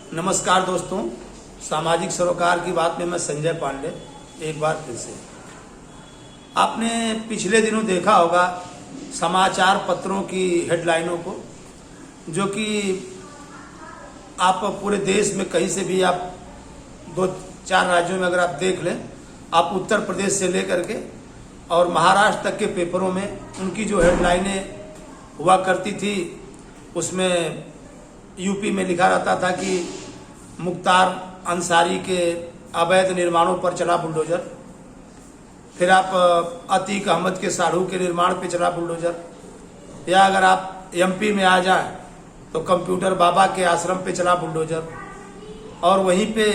नमस्कार दोस्तों, सामाजिक सरोकार की बात में मैं संजय पांडे एक बार फिर से। आपने पिछले दिनों देखा होगा समाचार पत्रों की हेडलाइनों को, जो कि आप पूरे देश में कहीं से भी आप 2-4 राज्यों में अगर आप देख लें, आप उत्तर प्रदेश से लेकर के और महाराष्ट्र तक के पेपरों में उनकी जो हेडलाइनें हुआ करती थी, उसमें यूपी में लिखा रहता था कि मुख्तार अंसारी के अवैध निर्माणों पर चला बुलडोजर। फिर आप अतीक अहमद के साढ़ू के निर्माण पे चला बुलडोजर, या अगर आप एमपी में आ जाए तो कंप्यूटर बाबा के आश्रम पे चला बुलडोजर। और वहीं पे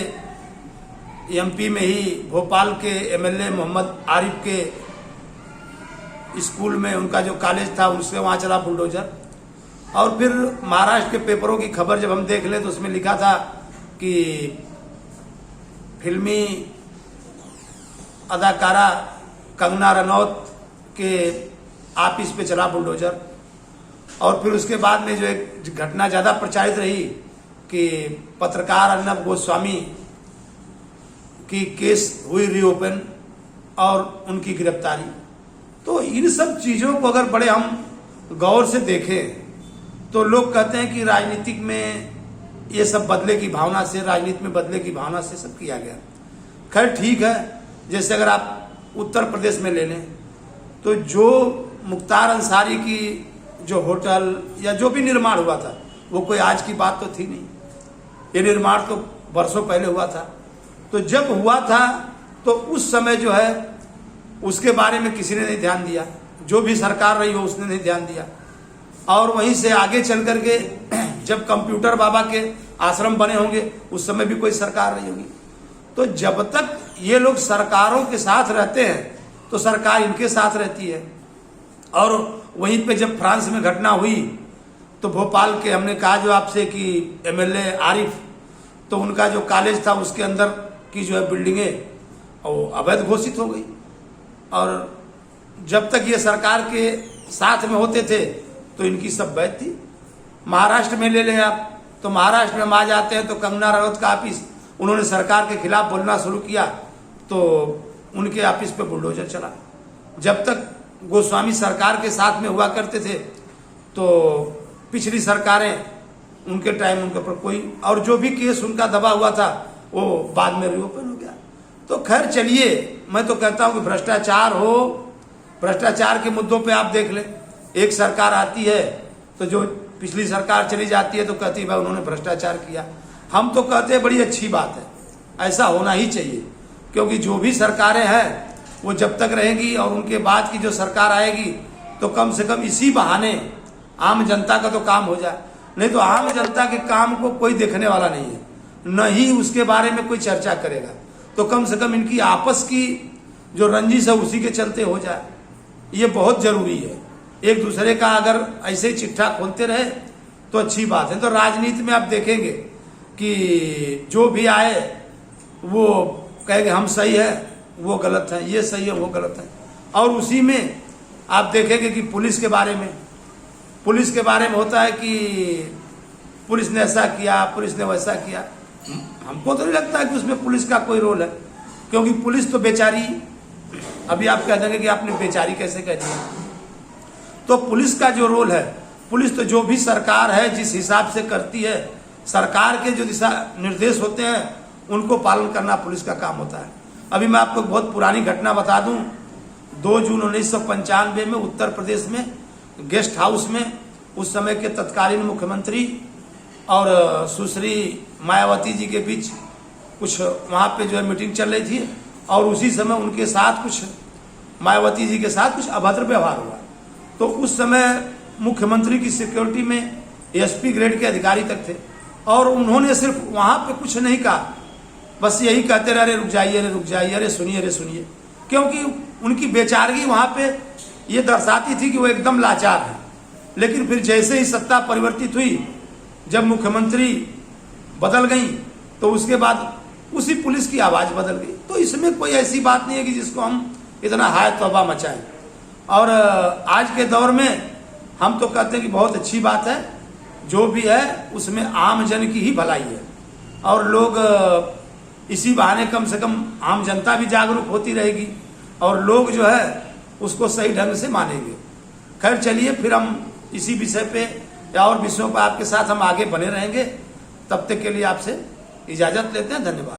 एमपी में ही भोपाल के एमएलए मोहम्मद आरिफ के स्कूल में उनका जो कॉलेज था उससे वहाँ चला बुलडोजर। और फिर महाराष्ट्र के पेपरों की खबर जब हम देख लें तो उसमें लिखा था कि फिल्मी अदाकारा कंगना रनौत के ऑफिस पे चला बुलडोजर। और फिर उसके बाद में जो एक घटना ज़्यादा प्रचारित रही कि पत्रकार अर्नब गोस्वामी की केस हुई रीओपन और उनकी गिरफ्तारी। तो इन सब चीज़ों को अगर बड़े हम गौर से देखें तो लोग कहते हैं कि राजनीतिक में ये सब बदले की भावना से, राजनीति में बदले की भावना से सब किया गया। खैर ठीक है, जैसे अगर आप उत्तर प्रदेश में ले लें तो जो मुख्तार अंसारी की जो होटल या जो भी निर्माण हुआ था वो कोई आज की बात तो थी नहीं, ये निर्माण तो वर्षों पहले हुआ था। तो जब हुआ था तो उस समय जो है उसके बारे में किसी ने नहीं ध्यान दिया, जो भी सरकार रही हो उसने नहीं ध्यान दिया। और वहीं से आगे चल करके जब कंप्यूटर बाबा के आश्रम बने होंगे उस समय भी कोई सरकार नहीं होगी। तो जब तक ये लोग सरकारों के साथ रहते हैं तो सरकार इनके साथ रहती है। और वहीं पे जब फ्रांस में घटना हुई तो भोपाल के, हमने कहा जो आपसे कि एमएलए आरिफ, तो उनका जो कॉलेज था उसके अंदर की जो है बिल्डिंगें वो अवैध घोषित हो गई। और जब तक ये सरकार के साथ में होते थे तो इनकी सब वैध थी। महाराष्ट्र में ले लें आप, तो महाराष्ट्र में हम आ जाते हैं तो कंगना रनौत का ऑफिस, उन्होंने सरकार के खिलाफ बोलना शुरू किया तो उनके ऑफिस पे बुलडोजर चला। जब तक गोस्वामी सरकार के साथ में हुआ करते थे तो पिछली सरकारें उनके टाइम उनके ऊपर कोई, और जो भी केस उनका दबा हुआ था वो बाद में रिओपन हो गया। तो खैर चलिए, मैं तो कहता हूं कि भ्रष्टाचार हो, भ्रष्टाचार के मुद्दों पे आप देख लें, एक सरकार आती है तो जो पिछली सरकार चली जाती है तो कहती है भाई उन्होंने भ्रष्टाचार किया। हम तो कहते हैं बड़ी अच्छी बात है, ऐसा होना ही चाहिए, क्योंकि जो भी सरकारें हैं वो जब तक रहेंगी और उनके बाद की जो सरकार आएगी तो कम से कम इसी बहाने आम जनता का तो काम हो जाए। नहीं तो आम जनता के काम को कोई देखने वाला नहीं है, न ही उसके बारे में कोई चर्चा करेगा। तो कम से कम इनकी आपस की जो रंजिश है उसी के चलते हो जाए, ये बहुत जरूरी है। एक दूसरे का अगर ऐसे ही चिट्ठा खोलते रहे तो अच्छी बात है। तो राजनीति में आप देखेंगे कि जो भी आए वो कहेंगे हम सही है वो गलत है, ये सही है वो गलत है। और उसी में आप देखेंगे कि पुलिस के बारे में होता है कि पुलिस ने ऐसा किया, पुलिस ने वैसा किया। हमको तो नहीं लगता है कि उसमें पुलिस का कोई रोल है, क्योंकि पुलिस तो बेचारी, अभी आप कह देंगे कि आपने बेचारी कैसे कह दिया। तो पुलिस का जो रोल है, पुलिस तो जो भी सरकार है जिस हिसाब से करती है, सरकार के जो दिशा निर्देश होते हैं उनको पालन करना पुलिस का काम होता है। अभी मैं आपको बहुत पुरानी घटना बता दूं, 2 जून 1995 में उत्तर प्रदेश में गेस्ट हाउस में उस समय के तत्कालीन मुख्यमंत्री और सुश्री मायावती जी के बीच कुछ वहाँ पे जो है मीटिंग चल रही थी, और उसी समय उनके साथ कुछ, मायावती जी के साथ कुछ अभद्र व्यवहार हुआ। तो उस समय मुख्यमंत्री की सिक्योरिटी में एसपी ग्रेड के अधिकारी तक थे, और उन्होंने सिर्फ वहां पे कुछ नहीं कहा, बस यही कहते रहे, अरे रुक जाइए, अरे सुनिए, क्योंकि उनकी बेचारगी वहां पे ये दर्शाती थी कि वो एकदम लाचार है। लेकिन फिर जैसे ही सत्ता परिवर्तित हुई, जब मुख्यमंत्री बदल गई तो उसके बाद उसी पुलिस की आवाज बदल गई। तो इसमें कोई ऐसी बात नहीं है कि जिसको हम इतना हाय तौबा मचाएं। और आज के दौर में हम तो कहते हैं कि बहुत अच्छी बात है, जो भी है उसमें आम जन की ही भलाई है। और लोग इसी बहाने कम से कम आम जनता भी जागरूक होती रहेगी और लोग जो है उसको सही ढंग से मानेंगे। खैर चलिए, फिर हम इसी विषय पे या और विषयों पर आपके साथ हम आगे बने रहेंगे। तब तक के लिए आपसे इजाजत लेते हैं। धन्यवाद।